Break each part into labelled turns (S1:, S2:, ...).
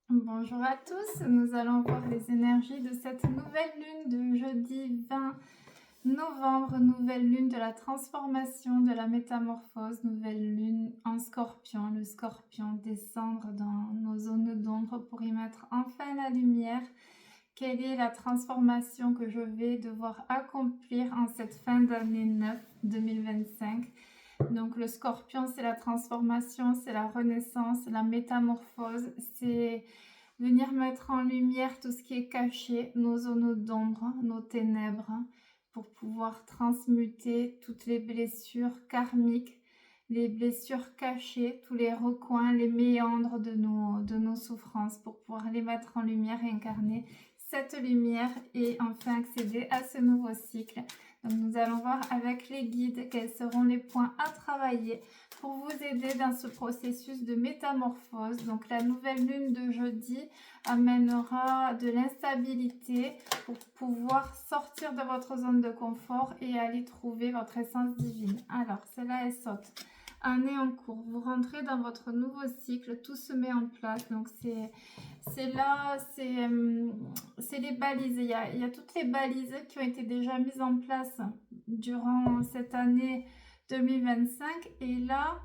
S1: Bonjour à tous, nous allons voir les énergies de cette nouvelle lune de jeudi 20 novembre, nouvelle lune de la transformation, de la métamorphose, nouvelle lune en scorpion, le scorpion descendre dans nos zones d'ombre pour y mettre enfin la lumière. Quelle est la transformation que je vais devoir accomplir en cette fin d'année 9 2025? Donc le scorpion, c'est la transformation, c'est la renaissance, la métamorphose, c'est venir mettre en lumière tout ce qui est caché, nos zones d'ombre, nos ténèbres, pour pouvoir transmuter toutes les blessures karmiques, les blessures cachées, tous les recoins, les méandres de nos souffrances, pour pouvoir les mettre en lumière et incarner cette lumière et enfin accéder à ce nouveau cycle. Donc nous allons voir avec les guides quels seront les points à travailler pour vous aider dans ce processus de métamorphose. Donc la nouvelle lune de jeudi amènera de l'instabilité pour pouvoir sortir de votre zone de confort et aller trouver votre essence divine. Alors celle-là elle saute. Année en cours, vous rentrez dans votre nouveau cycle, tout se met en place. Donc c'est là, c'est les balises. Il y a toutes les balises qui ont été déjà mises en place durant cette année 2025. Et là,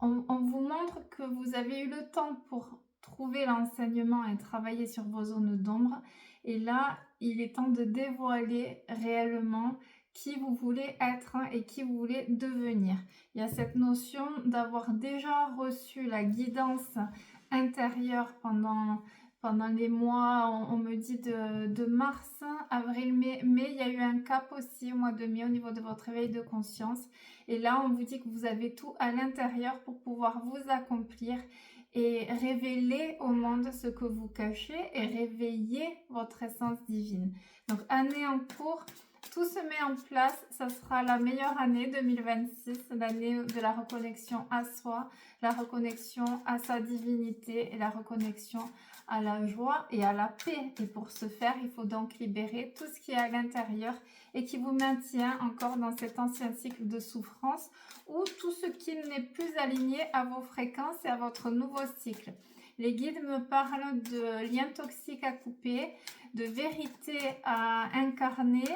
S1: on vous montre que vous avez eu le temps pour trouver l'enseignement et travailler sur vos zones d'ombre. Et là, il est temps de dévoiler réellement qui vous voulez être et qui vous voulez devenir. Il y a cette notion d'avoir déjà reçu la guidance intérieure pendant les mois, on me dit de mars, avril, mai, mais il y a eu un cap aussi au mois de mai au niveau de votre éveil de conscience. Et là, on vous dit que vous avez tout à l'intérieur pour pouvoir vous accomplir et révéler au monde ce que vous cachez et réveiller votre essence divine. Donc, année en cours, tout se met en place. Ça sera la meilleure année 2026, l'année de la reconnexion à soi, la reconnexion à sa divinité et la reconnexion à la joie et à la paix. Et pour ce faire, il faut donc libérer tout ce qui est à l'intérieur et qui vous maintient encore dans cet ancien cycle de souffrance ou tout ce qui n'est plus aligné à vos fréquences et à votre nouveau cycle. Les guides me parlent de liens toxiques à couper, de vérité à incarner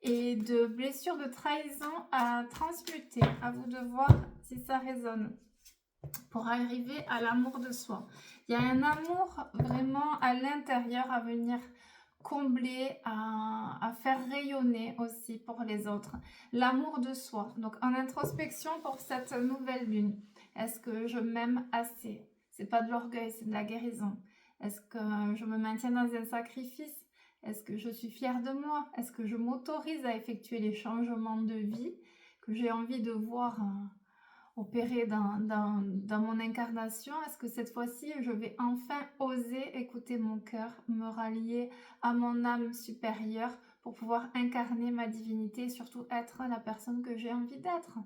S1: et de blessures de trahison à transmuter. À vous de voir si ça résonne pour arriver à l'amour de soi. Il y a un amour vraiment à l'intérieur à venir combler, à faire rayonner aussi pour les autres. L'amour de soi. Donc en introspection pour cette nouvelle lune. Est-ce que je m'aime assez? C'est pas de l'orgueil, c'est de la guérison. Est-ce que je me maintiens dans un sacrifice? Est-ce que je suis fière de moi? Est-ce que je m'autorise à effectuer les changements de vie que j'ai envie de voir opérer dans mon incarnation? Est-ce que cette fois-ci, je vais enfin oser écouter mon cœur, me rallier à mon âme supérieure pour pouvoir incarner ma divinité et surtout être la personne que j'ai envie d'être?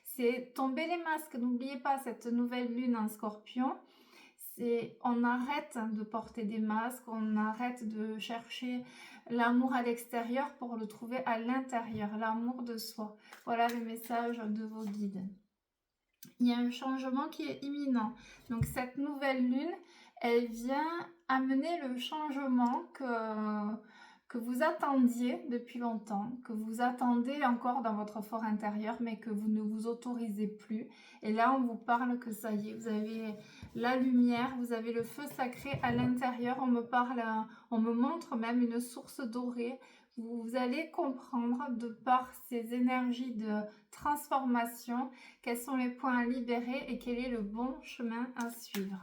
S1: C'est tomber les masques. N'oubliez pas cette nouvelle lune en scorpion. On arrête de porter des masques, on arrête de chercher l'amour à l'extérieur pour le trouver à l'intérieur, l'amour de soi. Voilà le message de vos guides. Il y a un changement qui est imminent. Donc cette nouvelle lune, elle vient amener le changement que vous attendiez depuis longtemps, que vous attendez encore dans votre fort intérieur, mais que vous ne vous autorisez plus. Et là, on vous parle que ça y est, vous avez la lumière, vous avez le feu sacré à l'intérieur. On me montre même une source dorée. Vous allez comprendre de par ces énergies de transformation quels sont les points à libérer et quel est le bon chemin à suivre.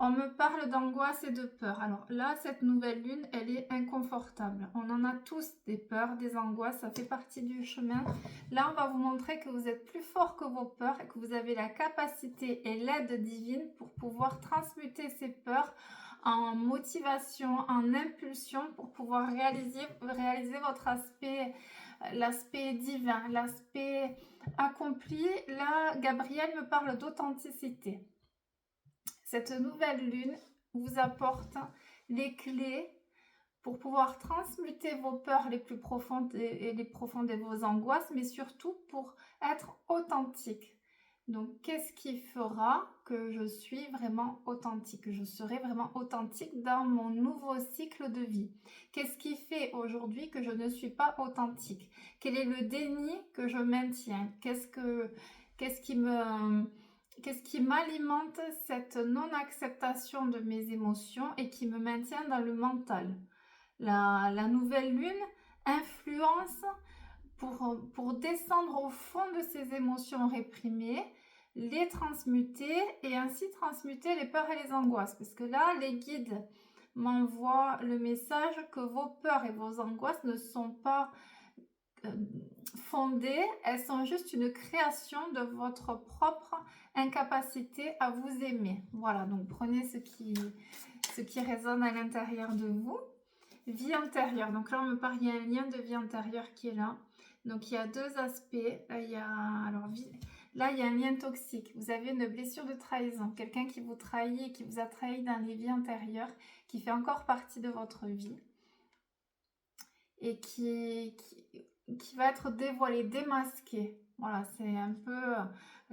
S1: On me parle d'angoisse et de peur. Alors là, cette nouvelle lune, elle est inconfortable. On en a tous des peurs, des angoisses, ça fait partie du chemin. Là, on va vous montrer que vous êtes plus fort que vos peurs et que vous avez la capacité et l'aide divine pour pouvoir transmuter ces peurs en motivation, en impulsion pour pouvoir réaliser votre aspect, l'aspect divin, l'aspect accompli. Là, Gabriel me parle d'authenticité. Cette nouvelle lune vous apporte les clés pour pouvoir transmuter vos peurs les plus profondes et vos angoisses, mais surtout pour être authentique. Donc, qu'est-ce qui fera que je suis vraiment authentique, que je serai vraiment authentique dans mon nouveau cycle de vie? Qu'est-ce qui fait aujourd'hui que je ne suis pas authentique? Quel est le déni que je maintiens? Qu'est-ce qui m'alimente cette non-acceptation de mes émotions et qui me maintient dans le mental? La nouvelle lune influence pour descendre au fond de ces émotions réprimées, les transmuter et ainsi transmuter les peurs et les angoisses. Parce que là, les guides m'envoient le message que vos peurs et vos angoisses ne sont pas fondées, elles sont juste une création de votre propre incapacité à vous aimer. Voilà, donc prenez ce qui résonne à l'intérieur de vous. Vie antérieure, donc là on me parle, il y a un lien de vie antérieure qui est là. Donc il y a deux aspects. Là il y a un lien toxique. Vous avez une blessure de trahison. Quelqu'un qui vous trahit et qui vous a trahi dans les vies antérieures, qui fait encore partie de votre vie. Et qui va être dévoilé, démasqué. Voilà, c'est un peu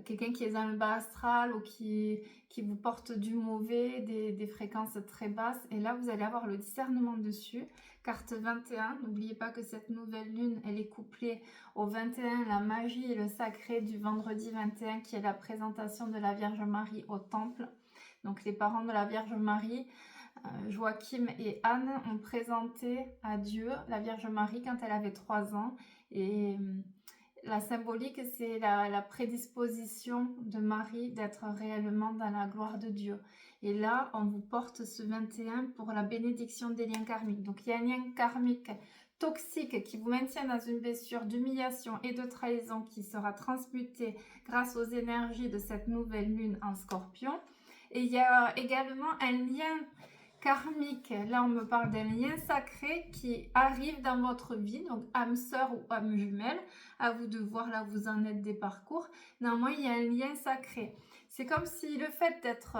S1: quelqu'un qui est dans le bas astral ou qui vous porte du mauvais, des fréquences très basses. Et là, vous allez avoir le discernement dessus. Carte 21, n'oubliez pas que cette nouvelle lune, elle est couplée au 21, la magie et le sacré du vendredi 21, qui est la présentation de la Vierge Marie au temple. Donc les parents de la Vierge Marie, Joachim et Anne ont présenté à Dieu la Vierge Marie quand elle avait 3 ans. Et la symbolique, c'est la prédisposition de Marie d'être réellement dans la gloire de Dieu. Et là, on vous porte ce 21 pour la bénédiction des liens karmiques. Donc il y a un lien karmique toxique qui vous maintient dans une blessure d'humiliation et de trahison qui sera transmuté grâce aux énergies de cette nouvelle lune en Scorpion. Et il y a également un lien karmique, là on me parle d'un lien sacré qui arrive dans votre vie, donc âme sœur ou âme jumelle, à vous de voir là où vous en êtes des parcours. Néanmoins, il y a un lien sacré. C'est comme si le fait d'être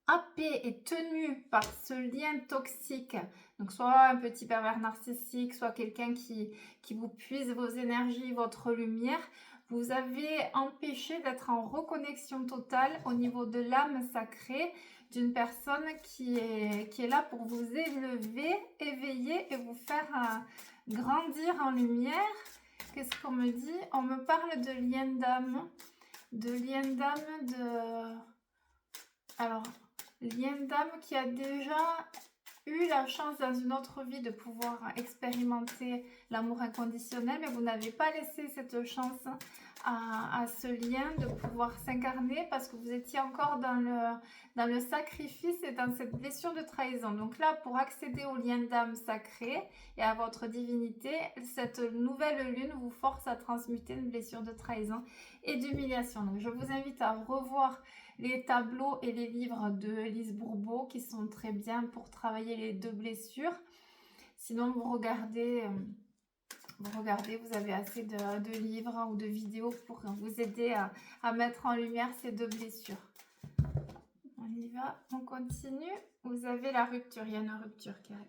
S1: happé et tenu par ce lien toxique, donc soit un petit pervers narcissique, soit quelqu'un qui vous puise vos énergies, votre lumière, vous avez empêché d'être en reconnexion totale au niveau de l'âme sacrée d'une personne qui est là pour vous élever, éveiller et vous faire grandir en lumière. Qu'est-ce qu'on me dit? On me parle de lien d'âme, alors, lien d'âme qui a déjà eu la chance dans une autre vie de pouvoir expérimenter l'amour inconditionnel, mais vous n'avez pas laissé cette chance à ce lien de pouvoir s'incarner parce que vous étiez encore dans le sacrifice et dans cette blessure de trahison. Donc là, pour accéder au lien d'âme sacré et à votre divinité, cette nouvelle lune vous force à transmuter une blessure de trahison et d'humiliation. Donc je vous invite à revoir les tableaux et les livres de Lise Bourbeau qui sont très bien pour travailler les deux blessures. Sinon, vous regardez, vous avez assez de livres ou de vidéos pour vous aider à mettre en lumière ces deux blessures. On y va, on continue. Vous avez la rupture, il y a une rupture qui arrive.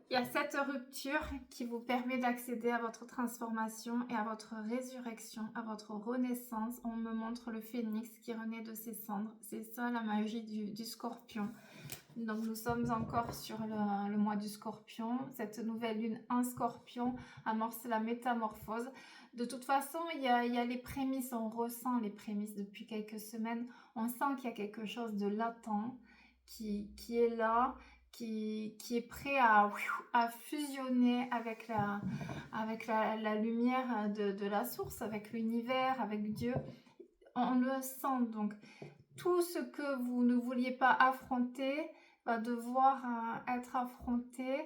S1: Il y a cette rupture qui vous permet d'accéder à votre transformation et à votre résurrection, à votre renaissance. On me montre le phénix qui renaît de ses cendres. C'est ça la magie du scorpion. Donc nous sommes encore sur le mois du scorpion. Cette nouvelle lune en scorpion amorce la métamorphose. De toute façon, il y a les prémices, on ressent les prémices depuis quelques semaines. On sent qu'il y a quelque chose de latent qui est là, qui est prêt à fusionner avec la lumière de la source, avec l'univers, avec Dieu. On le sent, donc tout ce que vous ne vouliez pas affronter va devoir être affronté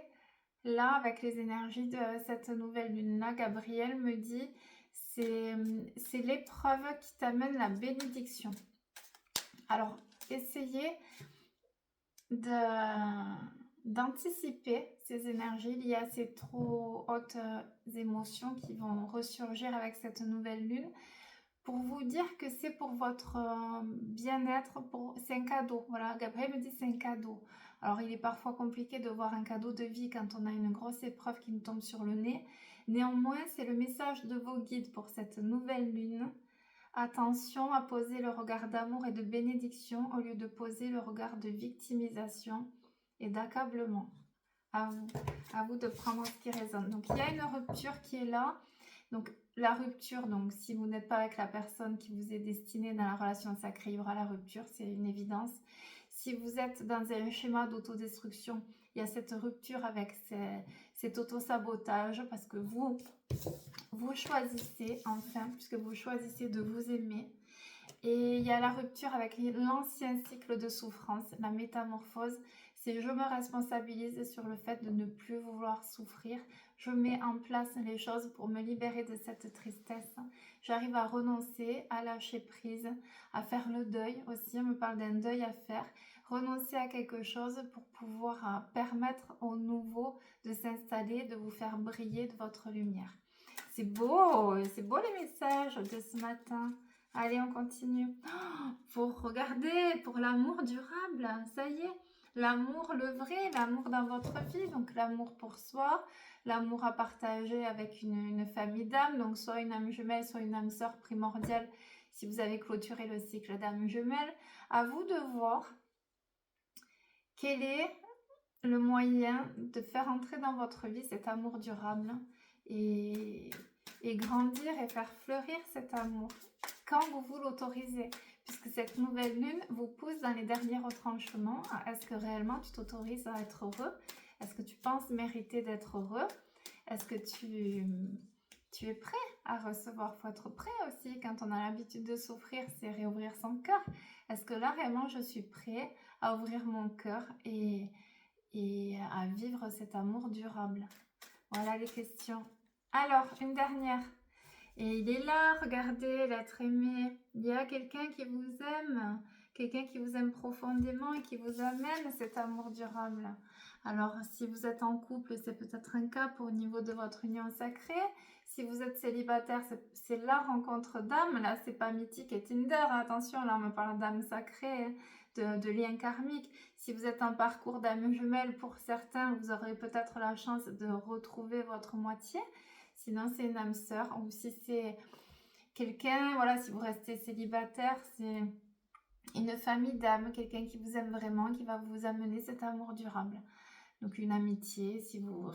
S1: là avec les énergies de cette nouvelle lune-là. Gabriel me dit, c'est l'épreuve qui t'amène la bénédiction. Alors, essayez d'anticiper ces énergies liées à ces trop hautes émotions qui vont ressurgir avec cette nouvelle lune, pour vous dire que c'est pour votre bien-être, c'est un cadeau. Voilà, Gabriel me dit c'est un cadeau. Alors il est parfois compliqué de voir un cadeau de vie quand on a une grosse épreuve qui nous tombe sur le nez. Néanmoins, c'est le message de vos guides pour cette nouvelle lune. Attention à poser le regard d'amour et de bénédiction au lieu de poser le regard de victimisation et d'accablement. À vous de prendre ce qui résonne. Donc il y a une rupture qui est là. Donc la rupture, donc si vous n'êtes pas avec la personne qui vous est destinée dans la relation sacrée, il y aura la rupture, c'est une évidence. Si vous êtes dans un schéma d'autodestruction, il y a cette rupture avec cet autosabotage parce que vous choisissez, enfin, puisque vous choisissez de vous aimer. Et il y a la rupture avec l'ancien cycle de souffrance, la métamorphose. C'est je me responsabilise sur le fait de ne plus vouloir souffrir. Je mets en place les choses pour me libérer de cette tristesse. J'arrive à renoncer, à lâcher prise, à faire le deuil aussi. On me parle d'un deuil à faire. Renoncer à quelque chose pour pouvoir permettre au nouveau de s'installer, de vous faire briller de votre lumière. C'est beau les messages de ce matin. Allez, on continue. Pour regarder, pour l'amour durable, ça y est. L'amour, le vrai, l'amour dans votre vie, donc l'amour pour soi, l'amour à partager avec une famille d'âmes, donc soit une âme jumelle, soit une âme sœur primordiale, si vous avez clôturé le cycle d'âme jumelle. À vous de voir quel est le moyen de faire entrer dans votre vie cet amour durable et grandir et faire fleurir cet amour quand vous l'autorisez, puisque cette nouvelle lune vous pousse dans les derniers retranchements. Est-ce que réellement tu t'autorises à être heureux? Est-ce que tu penses mériter d'être heureux? Est-ce que tu es prêt à recevoir? Il faut être prêt aussi. Quand on a l'habitude de souffrir, c'est réouvrir son cœur. Est-ce que là, réellement, je suis prêt à ouvrir mon cœur et à vivre cet amour durable? Voilà les questions. Alors, une dernière. Et il est là, regardez, l'être aimé. Il y a quelqu'un qui vous aime profondément et qui vous amène cet amour durable. Alors, si vous êtes en couple, c'est peut-être un cas au niveau de votre union sacrée. Si vous êtes célibataire, c'est la rencontre d'âmes. Là, c'est pas mythique et Tinder. Attention, là, on me parle d'âme sacrée, de lien karmique. Si vous êtes en parcours d'âme jumelle, pour certains, vous aurez peut-être la chance de retrouver votre moitié. Sinon, c'est une âme sœur. Ou si c'est quelqu'un, voilà, si vous restez célibataire, c'est une famille d'âmes, quelqu'un qui vous aime vraiment, qui va vous amener cet amour durable. Donc une amitié, si vous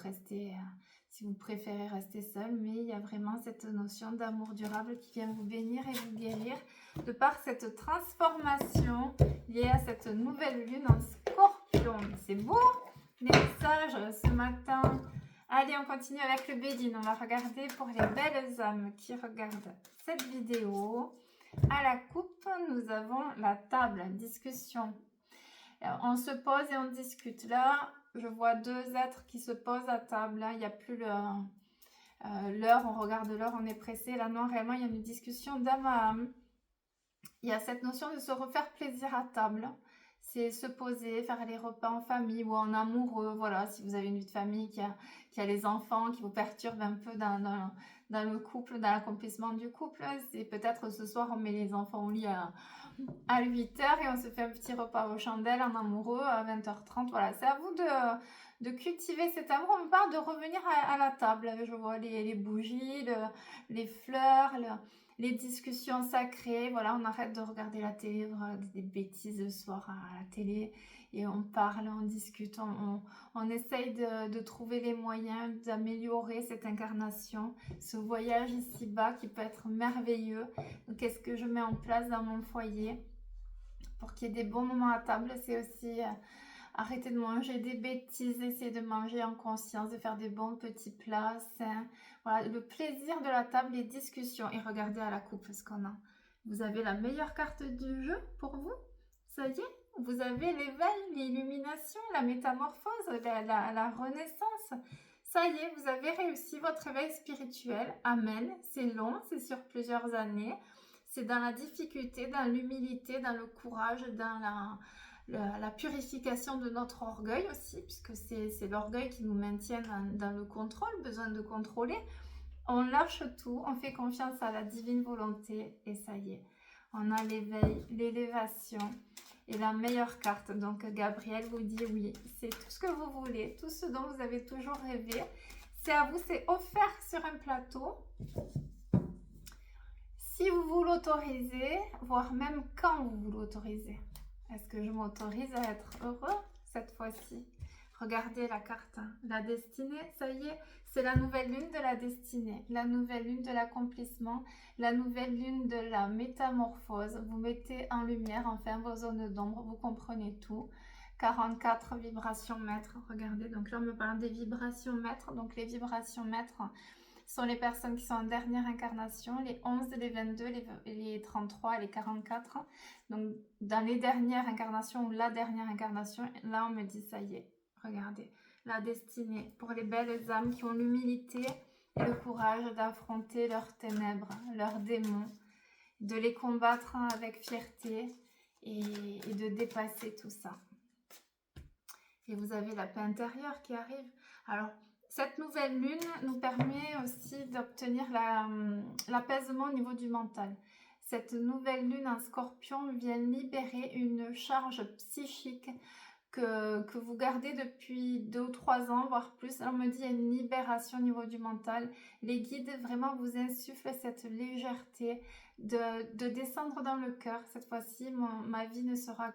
S1: préférez rester seul, mais il y a vraiment cette notion d'amour durable qui vient vous bénir et vous guérir de par cette transformation liée à cette nouvelle lune en Scorpion. C'est beau les messages ce matin. Allez, on continue avec le Bédine. On va regarder pour les belles âmes qui regardent cette vidéo. À la coupe, nous avons la table, discussion. Alors, on se pose et on discute. Là, je vois deux êtres qui se posent à table. Là, il n'y a plus l'heure, on regarde l'heure, on est pressé. Là, non, réellement, il y a une discussion d'âme à âme. Il y a cette notion de se refaire plaisir à table. C'est se poser, faire les repas en famille ou en amoureux. Voilà, si vous avez une vie de famille qui a les enfants, qui vous perturbe un peu dans le couple, dans l'accomplissement du couple, c'est peut-être ce soir on met les enfants au lit à 8h et on se fait un petit repas aux chandelles en amoureux à 20h30. Voilà, c'est à vous de cultiver cet amour. On me parle de revenir à la table. Je vois les bougies, les fleurs, les discussions sacrées. Voilà, on arrête de regarder la télé, des bêtises le soir à la télé et on parle, on discute, on essaye de trouver les moyens d'améliorer cette incarnation, ce voyage ici-bas qui peut être merveilleux. Donc, qu'est-ce que je mets en place dans mon foyer pour qu'il y ait des bons moments à table? C'est aussi arrêter de manger des bêtises, essayer de manger en conscience, de faire des bons petits plats sains. Voilà, le plaisir de la table, les discussions. Et regardez à la coupe ce qu'on a. Vous avez la meilleure carte du jeu pour vous. Ça y est, vous avez l'éveil, l'illumination, la métamorphose, la renaissance. Ça y est, vous avez réussi votre éveil spirituel. Amen. C'est long, c'est sur plusieurs années. C'est dans la difficulté, dans l'humilité, dans le courage, dans la purification de notre orgueil aussi, puisque c'est l'orgueil qui nous maintient dans le contrôle, besoin de contrôler. On lâche tout, on fait confiance à la divine volonté et ça y est, on a l'éveil, l'élévation et la meilleure carte. Donc Gabriel vous dit oui, c'est tout ce que vous voulez, tout ce dont vous avez toujours rêvé. C'est à vous, c'est offert sur un plateau. Si vous l'autorisez, voire même quand vous l'autorisez. Est-ce que je m'autorise à être heureux cette fois-ci? Regardez la carte, hein. La destinée, ça y est, c'est la nouvelle lune de la destinée, la nouvelle lune de l'accomplissement, la nouvelle lune de la métamorphose. Vous mettez en lumière enfin vos zones d'ombre, vous comprenez tout. 44 vibrations maîtres, regardez, donc là on me parle des vibrations maîtres, donc les vibrations maîtres sont les personnes qui sont en dernière incarnation, les 11, les 22, les 33 et les 44. Donc dans les dernières incarnations ou la dernière incarnation, là on me dit ça y est, regardez, la destinée pour les belles âmes qui ont l'humilité et le courage d'affronter leurs ténèbres, leurs démons, de les combattre avec fierté et de dépasser tout ça. Et vous avez la paix intérieure qui arrive. Alors, cette nouvelle lune nous permet aussi d'obtenir l'apaisement au niveau du mental. Cette nouvelle lune en scorpion vient libérer une charge psychique que vous gardez depuis 2 ou 3 ans, voire plus. On me dit qu'il y a une libération au niveau du mental. Les guides vraiment vous insufflent cette légèreté de descendre dans le cœur. Cette fois-ci, ma vie ne sera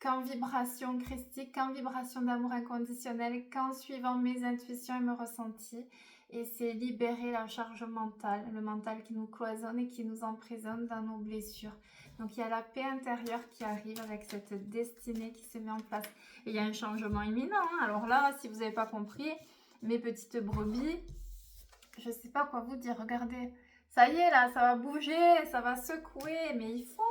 S1: qu'en vibration christique, qu'en vibration d'amour inconditionnel, qu'en suivant mes intuitions et mes ressentis. Et c'est libérer la charge mentale, le mental qui nous cloisonne et qui nous emprisonne dans nos blessures. Donc il y a la paix intérieure qui arrive avec cette destinée qui se met en place. Et il y a un changement imminent, hein. Alors là, si vous n'avez pas compris, mes petites brebis, je ne sais pas quoi vous dire, regardez. Ça y est là, ça va bouger, ça va secouer, mais il faut.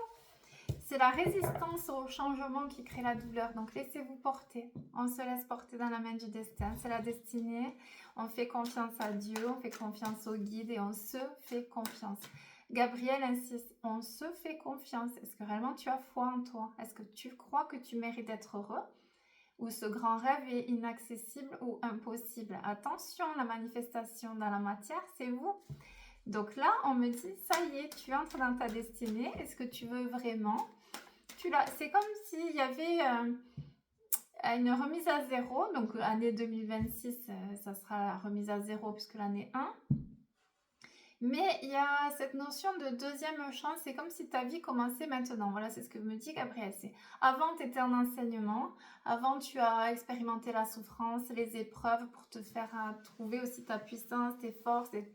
S1: C'est la résistance au changement qui crée la douleur. Donc laissez-vous porter. On se laisse porter dans la main du destin. C'est la destinée. On fait confiance à Dieu, on fait confiance au guide et on se fait confiance. Gabriel insiste, on se fait confiance. Est-ce que réellement tu as foi en toi? Est-ce que tu crois que tu mérites d'être heureux? Ou ce grand rêve est inaccessible ou impossible? Attention, la manifestation dans la matière, c'est vous. Donc là, on me dit, ça y est, tu entres dans ta destinée. Est-ce que tu veux vraiment? C'est comme s'il y avait une remise à zéro. Donc l'année 2026, ça sera la remise à zéro puisque l'année 1. Mais il y a cette notion de deuxième chance. C'est comme si ta vie commençait maintenant. Voilà, c'est ce que me dit Gabriel. Avant, tu étais en enseignement. Avant, tu as expérimenté la souffrance, les épreuves pour te faire trouver aussi ta puissance, tes forces et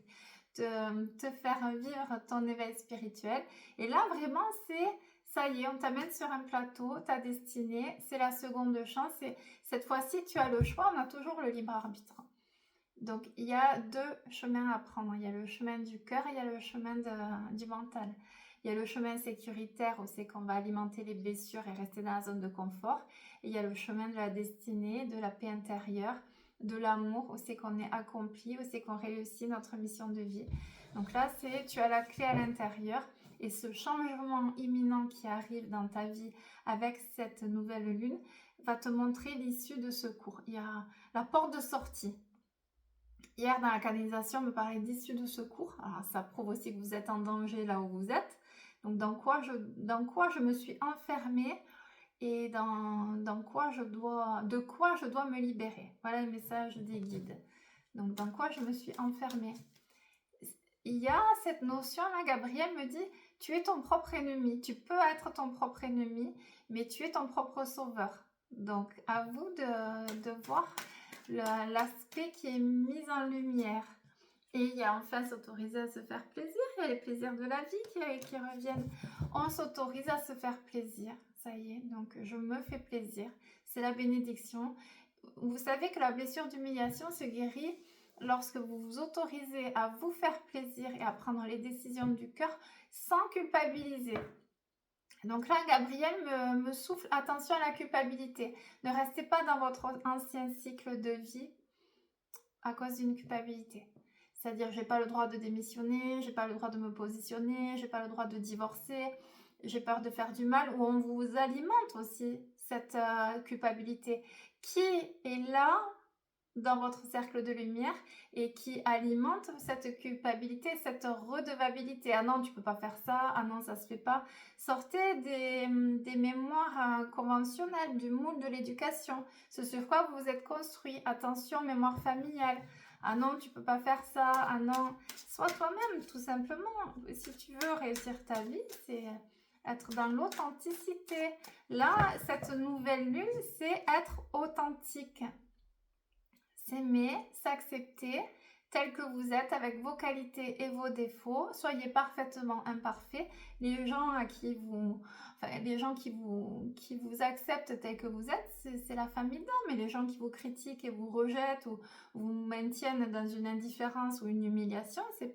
S1: te faire vivre ton éveil spirituel. Et là, vraiment, ça y est, on t'amène sur un plateau, ta destinée, c'est la seconde chance. Et cette fois-ci, tu as le choix, on a toujours le libre arbitre. Donc, il y a 2 chemins à prendre. Il y a le chemin du cœur et il y a le chemin du mental. Il y a le chemin sécuritaire où c'est qu'on va alimenter les blessures et rester dans la zone de confort. Et il y a le chemin de la destinée, de la paix intérieure, de l'amour, où c'est qu'on est accompli, où c'est qu'on réussit notre mission de vie. Donc là, tu as la clé à l'intérieur et ce changement imminent qui arrive dans ta vie avec cette nouvelle lune va te montrer l'issue de ce cours. Il y a la porte de sortie. Hier, dans la canalisation, on me parlait d'issue de secours. Alors, ça prouve aussi que vous êtes en danger là où vous êtes. Donc, dans quoi je me suis enfermée et de quoi je dois me libérer. Voilà le message des guides. Donc, dans quoi je me suis enfermée. Il y a cette notion-là, Gabriel me dit, tu es ton propre ennemi. Tu peux être ton propre ennemi, mais tu es ton propre sauveur. Donc, à vous de voir l'aspect qui est mis en lumière. Et il y a enfin s'autoriser à se faire plaisir. Il y a les plaisirs de la vie qui reviennent. On s'autorise à se faire plaisir. Ça y est, donc je me fais plaisir. C'est la bénédiction. Vous savez que la blessure d'humiliation se guérit lorsque vous vous autorisez à vous faire plaisir et à prendre les décisions du cœur sans culpabiliser. Donc là, Gabriel me souffle, attention à la culpabilité. Ne restez pas dans votre ancien cycle de vie à cause d'une culpabilité. C'est-à-dire, j'ai pas le droit de démissionner, j'ai pas le droit de me positionner, j'ai pas le droit de divorcer, j'ai peur de faire du mal, ou on vous alimente aussi cette culpabilité. Qui est là dans votre cercle de lumière et qui alimente cette culpabilité, cette redevabilité. Ah non, tu peux pas faire ça. Ah non, ça se fait pas. Sortez des mémoires conventionnelles, du moule de l'éducation. Ce sur quoi vous vous êtes construit. Attention, mémoire familiale. Ah non, tu peux pas faire ça. Ah non, sois toi-même, tout simplement. Si tu veux réussir ta vie, c'est être dans l'authenticité. Là, cette nouvelle lune, c'est être authentique. S'aimer, s'accepter tel que vous êtes avec vos qualités et vos défauts. Soyez parfaitement imparfait. Les gens à qui vous, enfin, les gens qui vous acceptent tel que vous êtes, c'est la famille d'âme. Mais les gens qui vous critiquent et vous rejettent ou vous maintiennent dans une indifférence ou une humiliation, ce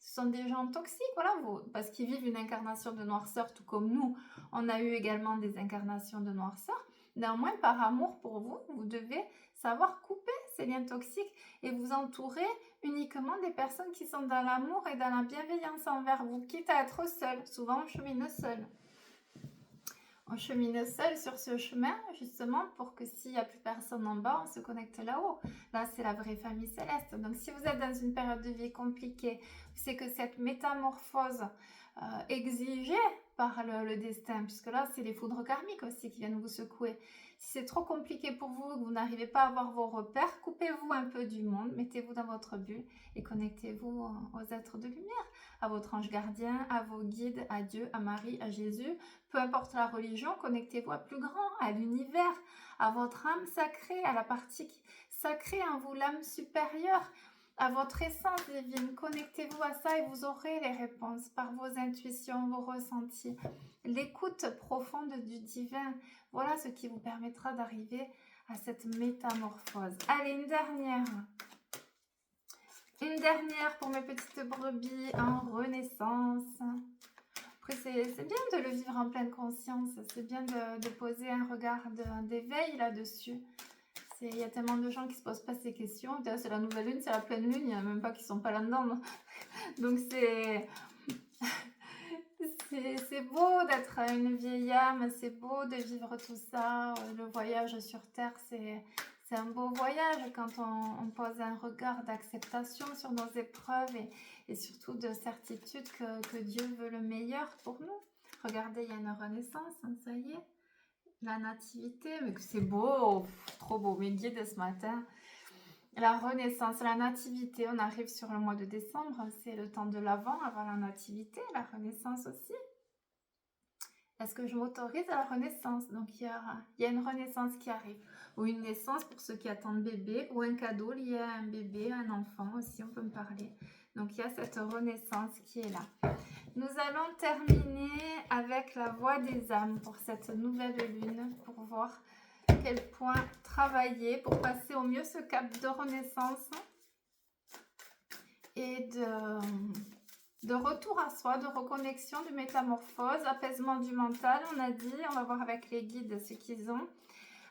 S1: sont des gens toxiques, voilà, parce qu'ils vivent une incarnation de noirceur, tout comme nous, on a eu également des incarnations de noirceur. Néanmoins, par amour pour vous, vous devez savoir couper ces liens toxiques et vous entourer uniquement des personnes qui sont dans l'amour et dans la bienveillance envers vous, quitte à être seul. Souvent, on chemine seul. On chemine seul sur ce chemin, justement, pour que s'il n'y a plus personne en bas, on se connecte là-haut. Là, c'est la vraie famille céleste. Donc, si vous êtes dans une période de vie compliquée, c'est que cette métamorphose exigée par le destin, puisque là, c'est les foudres karmiques aussi qui viennent vous secouer. Si c'est trop compliqué pour vous, que vous n'arrivez pas à avoir vos repères, coupez-vous un peu du monde, mettez-vous dans votre bulle et connectez-vous aux êtres de lumière, à votre ange gardien, à vos guides, à Dieu, à Marie, à Jésus. Peu importe la religion, connectez-vous à plus grand, à l'univers, à votre âme sacrée, à la partie sacrée en vous, l'âme supérieure, à votre essence divine. Connectez-vous à ça et vous aurez les réponses par vos intuitions, vos ressentis. L'écoute profonde du divin, voilà ce qui vous permettra d'arriver à cette métamorphose. Allez, une dernière. Une dernière pour mes petites brebis en renaissance. Après, c'est bien de le vivre en pleine conscience. C'est bien de poser un regard d'éveil là-dessus. Il y a tellement de gens qui se posent pas ces questions. C'est la nouvelle lune, c'est la pleine lune. Il n'y en a même pas qui sont pas là-dedans. Donc, c'est beau d'être une vieille âme. C'est beau de vivre tout ça. Le voyage sur Terre, c'est un beau voyage quand on pose un regard d'acceptation sur nos épreuves et surtout de certitude que Dieu veut le meilleur pour nous. Regardez, il y a une renaissance, hein, ça y est. La nativité, mais que c'est beau, trop beau, mes guides ce matin. La renaissance, la nativité, on arrive sur le mois de décembre, c'est le temps de l'Avent, avant la nativité, la renaissance aussi. Est-ce que je m'autorise à la renaissance? Donc il y a une renaissance qui arrive, ou une naissance pour ceux qui attendent bébé, ou un cadeau lié à un bébé, un enfant aussi, on peut me parler. Donc il y a cette renaissance qui est là. Nous allons terminer avec la voix des âmes pour cette nouvelle lune, pour voir quel point travailler pour passer au mieux ce cap de renaissance et de retour à soi, de reconnexion, de métamorphose, apaisement du mental, on a dit. On va voir avec les guides ce qu'ils ont.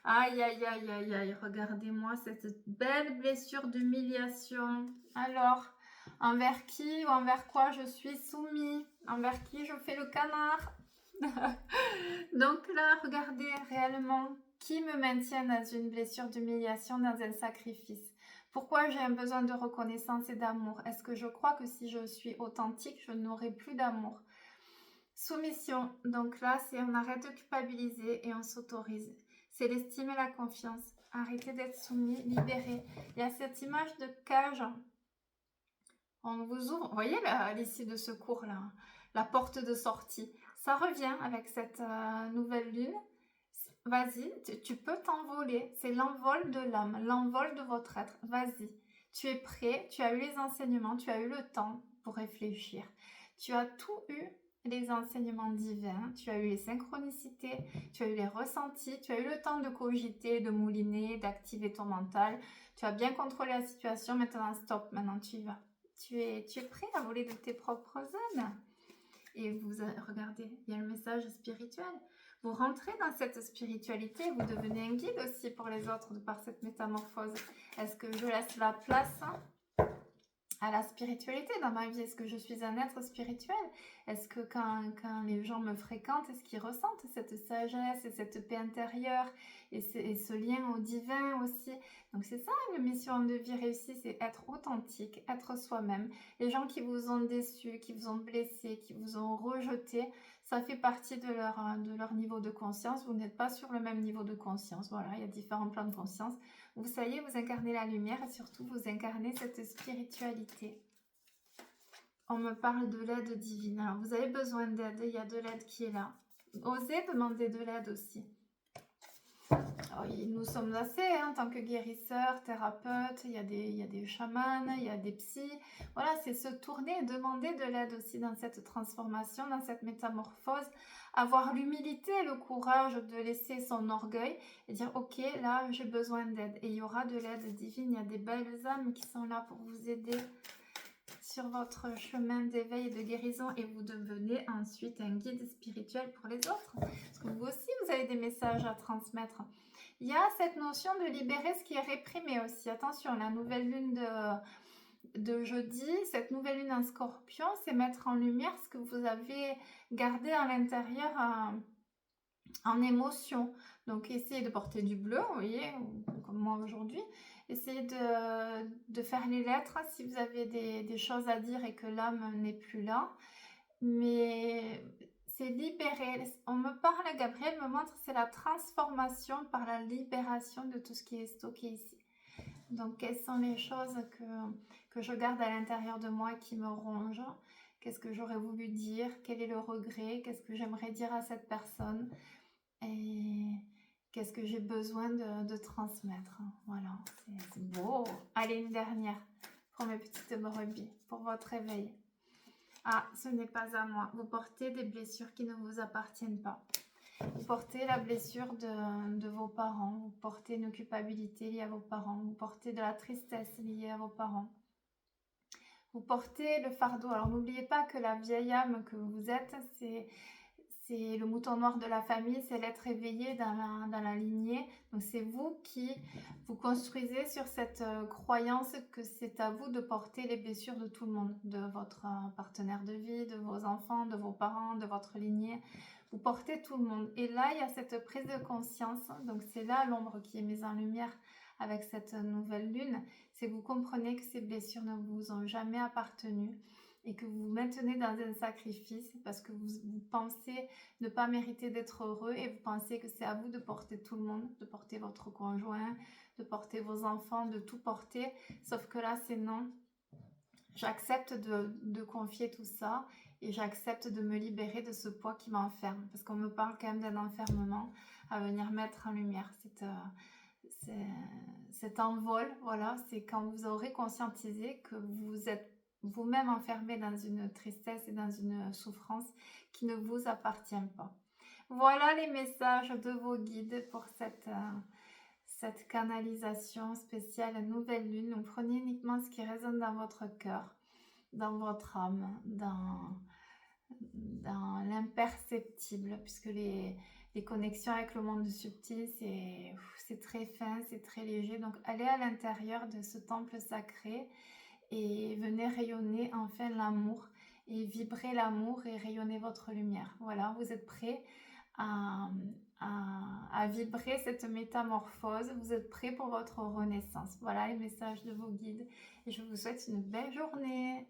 S1: Aïe, aïe, aïe, aïe, aïe, regardez-moi cette belle blessure d'humiliation. Alors, envers qui ou envers quoi je suis soumis? Envers qui je fais le canard? Donc là, regardez réellement qui me maintient dans une blessure d'humiliation, dans un sacrifice. Pourquoi j'ai un besoin de reconnaissance et d'amour? Est-ce que je crois que si je suis authentique, je n'aurai plus d'amour? Soumission. Donc là, c'est on arrête de culpabiliser et on s'autorise. C'est l'estime et la confiance. Arrêtez d'être soumis, libérez. Il y a cette image de cage. On vous ouvre, vous voyez à l'issue de ce cours-là, la porte de sortie. Ça revient avec cette nouvelle lune. Vas-y, tu peux t'envoler. C'est l'envol de l'âme, l'envol de votre être. Vas-y, tu es prêt, tu as eu les enseignements, tu as eu le temps pour réfléchir. Tu as tout eu, les enseignements divins, tu as eu les synchronicités, tu as eu les ressentis, tu as eu le temps de cogiter, de mouliner, d'activer ton mental. Tu as bien contrôlé la situation, maintenant stop, maintenant tu y vas. Tu es prêt à voler de tes propres ailes. Et vous regardez, il y a le message spirituel. Vous rentrez dans cette spiritualité, vous devenez un guide aussi pour les autres de par cette métamorphose. Est-ce que je laisse la place à la spiritualité dans ma vie? Est-ce que je suis un être spirituel? Est-ce que quand les gens me fréquentent, est-ce qu'ils ressentent cette sagesse et cette paix intérieure et ce lien au divin aussi? Donc c'est ça une mission de vie réussie, c'est être authentique, être soi-même. Les gens qui vous ont déçu, qui vous ont blessé, qui vous ont rejeté, Ça fait partie de leur niveau de conscience. Vous n'êtes pas sur le même niveau de conscience. Voilà, il y a différents plans de conscience. Vous savez, vous incarnez la lumière et surtout vous incarnez cette spiritualité. On me parle de l'aide divine. Alors, vous avez besoin d'aide. Il y a de l'aide qui est là. Osez demander de l'aide aussi. Alors, nous sommes assez, en tant que guérisseurs, thérapeutes, il y a des chamans, il y a des psys. Voilà, c'est se tourner et demander de l'aide aussi dans cette transformation, dans cette métamorphose. Avoir l'humilité et le courage de laisser son orgueil et dire, ok, là, j'ai besoin d'aide. Et il y aura de l'aide divine, il y a des belles âmes qui sont là pour vous aider sur votre chemin d'éveil et de guérison et vous devenez ensuite un guide spirituel pour les autres. Parce que vous aussi, vous avez des messages à transmettre. Il y a cette notion de libérer ce qui est réprimé aussi. Attention, la nouvelle lune de jeudi, cette nouvelle lune en scorpion, c'est mettre en lumière ce que vous avez gardé à l'intérieur en émotion. Donc, essayez de porter du bleu, vous voyez, comme moi aujourd'hui. Essayez de faire les lettres si vous avez des choses à dire et que l'âme n'est plus là. Mais c'est libérer. On me parle, Gabriel me montre, c'est la transformation par la libération de tout ce qui est stocké ici. Donc, quelles sont les choses que je garde à l'intérieur de moi qui me rongent? Qu'est-ce que j'aurais voulu dire? Quel est le regret? Qu'est-ce que j'aimerais dire à cette personne? Et qu'est-ce que j'ai besoin de transmettre? Voilà, c'est beau. Allez, une dernière pour mes petites brebis, pour votre éveil. Ah, ce n'est pas à moi. Vous portez des blessures qui ne vous appartiennent pas. Vous portez la blessure de vos parents. Vous portez une culpabilité liée à vos parents. Vous portez de la tristesse liée à vos parents. Vous portez le fardeau. Alors, n'oubliez pas que la vieille âme que vous êtes, c'est le mouton noir de la famille, c'est l'être éveillé dans la lignée. Donc c'est vous qui vous construisez sur cette croyance que c'est à vous de porter les blessures de tout le monde, de votre partenaire de vie, de vos enfants, de vos parents, de votre lignée. Vous portez tout le monde. Et là, il y a cette prise de conscience. Donc c'est là l'ombre qui est mise en lumière avec cette nouvelle lune. C'est que vous comprenez que ces blessures ne vous ont jamais appartenu et que vous vous maintenez dans un sacrifice parce que vous pensez ne pas mériter d'être heureux et vous pensez que c'est à vous de porter tout le monde, de porter votre conjoint, de porter vos enfants, de tout porter. Sauf que là, c'est non. J'accepte de confier tout ça et j'accepte de me libérer de ce poids qui m'enferme. Parce qu'on me parle quand même d'un enfermement à venir mettre en lumière. Cet envol, voilà, c'est quand vous aurez conscientisé que vous êtes vous-même enfermé dans une tristesse et dans une souffrance qui ne vous appartient pas. Voilà les messages de vos guides pour cette canalisation spéciale nouvelle lune. Donc, prenez uniquement ce qui résonne dans votre cœur, dans votre âme, dans l'imperceptible, puisque les connexions avec le monde subtil, c'est très fin, c'est très léger. Donc, allez à l'intérieur de ce temple sacré et venez rayonner enfin l'amour et vibrer l'amour et rayonner votre lumière. Voilà, vous êtes prêts à vibrer cette métamorphose. Vous êtes prêts pour votre renaissance. Voilà les messages de vos guides et je vous souhaite une belle journée.